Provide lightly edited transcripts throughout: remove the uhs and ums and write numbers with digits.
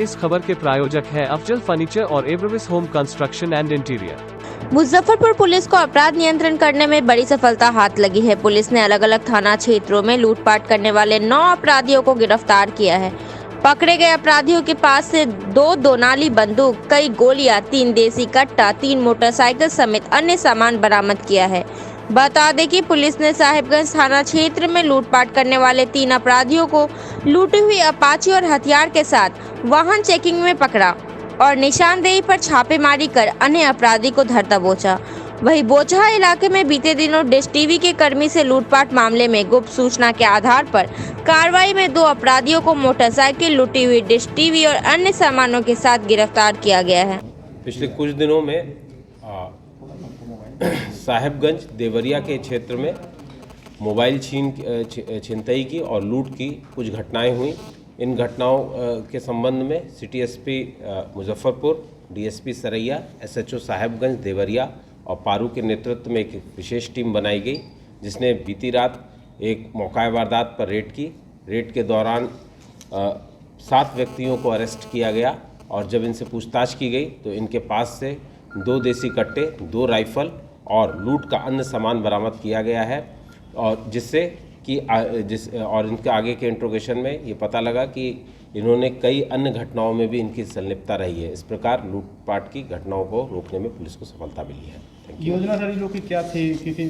इस खबर के प्रायोजक है अफजल फर्नीचर और एवरविस home construction and interior. Muzaffarpur police को अपराध नियंत्रण करने में बड़ी सफलता हाथ लगी है। पुलिस ने अलग अलग थाना क्षेत्रों में लूटपाट करने वाले 9 अपराधियों को गिरफ्तार किया है। पकड़े गए अपराधियों के पास से 2 दोनाली बंदूक, कई गोलियां, 3 देसी कट्टा, 3 मोटरसाइकिल समेत अन्य सामान बरामद किया है। बता दें कि पुलिस ने साहिबगंज थाना क्षेत्र में लूटपाट करने वाले 3 अपराधियों को लूटी हुई अपाची और हथियार के साथ वाहन चेकिंग में पकड़ा और निशानदेही पर छापेमारी कर अन्य अपराधी को धर दबोचा। वहीं बोचहा इलाके में बीते दिनों डिश टीवी के कर्मी से लूटपाट मामले में गुप्त सूचना के आधार पर कार्रवाई में 2 अपराधियों को मोटरसाइकिल, लूटी हुई डिश टीवी और अन्य सामानों के साथ गिरफ्तार किया गया है। पिछले कुछ दिनों में साहिबगंज देवरिया के क्षेत्र में मोबाइल छिनतई की और लूट की कुछ घटनाएं हुई। इन घटनाओं के संबंध में city SP Muzaffarpur, DSP Saraiya, SHO Sahibganj Deoria और पारू के नेतृत्व में एक विशेष टीम बनाई गई, जिसने बीती रात एक मौका वारदात पर रेड की। रेड के दौरान 7 व्यक्तियों को अरेस्ट किया गया और जब इनसे पूछताछ की गई तो इनके पास से 2 देसी कट्टे, 2 राइफल और लूट का अन्य सामान बरामद किया गया है। और जिससे कि और इनके आगे के इंट्रोगेशन में ये पता लगा कि इन्होंने कई अन्य घटनाओं में भी इनकी संलिप्तता रही है। इस प्रकार लूटपाट की घटनाओं को रोकने में पुलिस को सफलता मिली है। योजना सारी लोग की क्या थी? किसी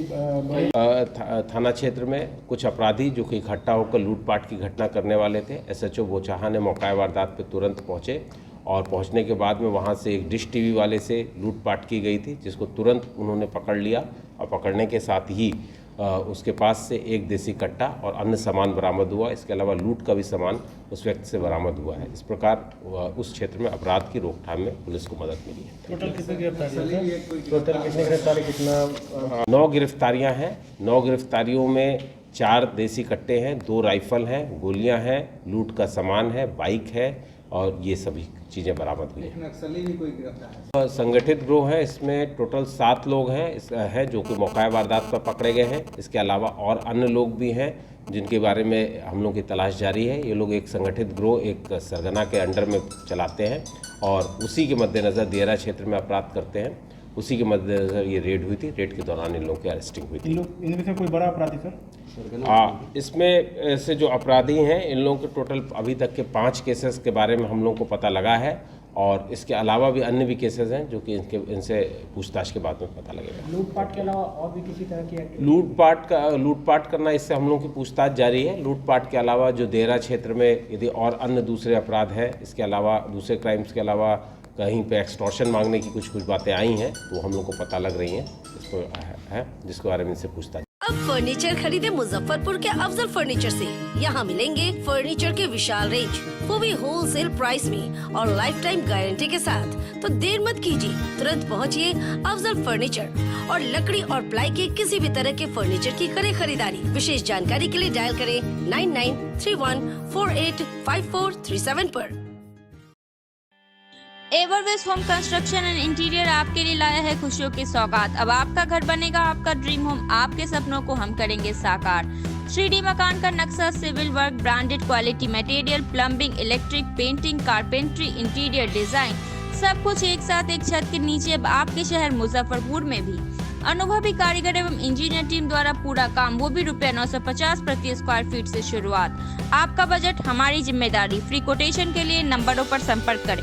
थाना क्षेत्र में कुछ अपराधी जो कि इकट्ठा होकर लूटपाट की घटना करने वाले थे, एसएचओ बोचहा ने मौका वारदात पर तुरंत पहुंचे और पहुंचने के बाद में वहां से एक डिश टीवी वाले से लूटपाट की गई थी, जिसको तुरंत उन्होंने पकड़ लिया और पकड़ने के साथ ही उसके पास से 1 देसी कट्टा और अन्य सामान बरामद हुआ। इसके अलावा लूट का भी सामान उस व्यक्ति से बरामद हुआ है। इस प्रकार उस क्षेत्र में अपराध की रोकथाम में पुलिस को मदद मिली है। टोटल कितने गिरफ्तारी? कितना? 9 गिरफ्तारियां हैं। 9 गिरफ्तारियों में 4 देसी कट्टे हैं, 2 राइफल हैं, गोलियां हैं, लूट का सामान है, बाइक है और ये सभी चीज़ें बरामद हुई हैं। नक्सली भी कोई गिरफ्तार है? संगठित गिरोह है, इसमें टोटल 7 लोग हैं जो कि मौका वारदात पर पकड़े गए हैं। इसके अलावा और अन्य लोग भी हैं जिनके बारे में हम लोग की तलाश जारी है। ये लोग एक संगठित गिरोह, एक सरगना के अंडर में चलाते हैं और उसी के मद्देनज़र दियरा क्षेत्र में अपराध करते हैं। उसी के मद्देनज़र ये रेड हुई थी। रेड के दौरान इन लोगों की अरेस्टिंग हुई थी। इनमें से कोई बड़ा अपराधी सर? इसमें से जो अपराधी हैं इन लोगों के टोटल अभी तक के 5 केसेस के बारे में हम लोगों को पता लगा है और इसके अलावा भी अन्य भी केसेस हैं जो कि इनसे पूछताछ के बाद में पता लगेगा। लूटपाट के अलावा और भी किसी तरह की लूटपाट करना, इससे हम लोगों की पूछताछ जारी है। लूटपाट के अलावा जो देरा क्षेत्र में यदि और अन्य दूसरे अपराध हैं, इसके अलावा दूसरे क्राइम्स के अलावा कहीं पे एक्सटॉर्शन मांगने की कुछ बातें आई हैं तो हम लोग को पता लग रही हैं, इसको है जिसके बारे में इनसे पूछताछ। अब फर्नीचर खरीदे मुजफ्फरपुर के अफजल फर्नीचर से। यहाँ मिलेंगे फर्नीचर के विशाल रेंज, वो भी होलसेल प्राइस में और लाइफ टाइम गारंटी के साथ। तो देर मत कीजिए, तुरंत पहुँचिए अफजल फर्नीचर और लकड़ी और प्लाई के किसी भी तरह के फर्नीचर की करें खरीदारी। विशेष जानकारी के लिए डायल करें 9931485437 पर। एवरविस होम कंस्ट्रक्शन एंड इंटीरियर आपके लिए लाया है खुशियों की सौगात। अब आपका घर बनेगा आपका ड्रीम होम। आपके सपनों को हम करेंगे साकार। 3D मकान का नक्शा, civil work, branded quality material, plumbing, electric, painting, carpentry, interior design, सब कुछ एक साथ एक छत के नीचे। अब आपके शहर मुजफ्फरपुर में भी अनुभवी कारीगर एवं इंजीनियर टीम द्वारा पूरा काम, वो भी ₹950 प्रति स्क्वायर फीट से शुरुआत। आपका बजट हमारी जिम्मेदारी। फ्री कोटेशन के लिए नंबरों पर संपर्क करें।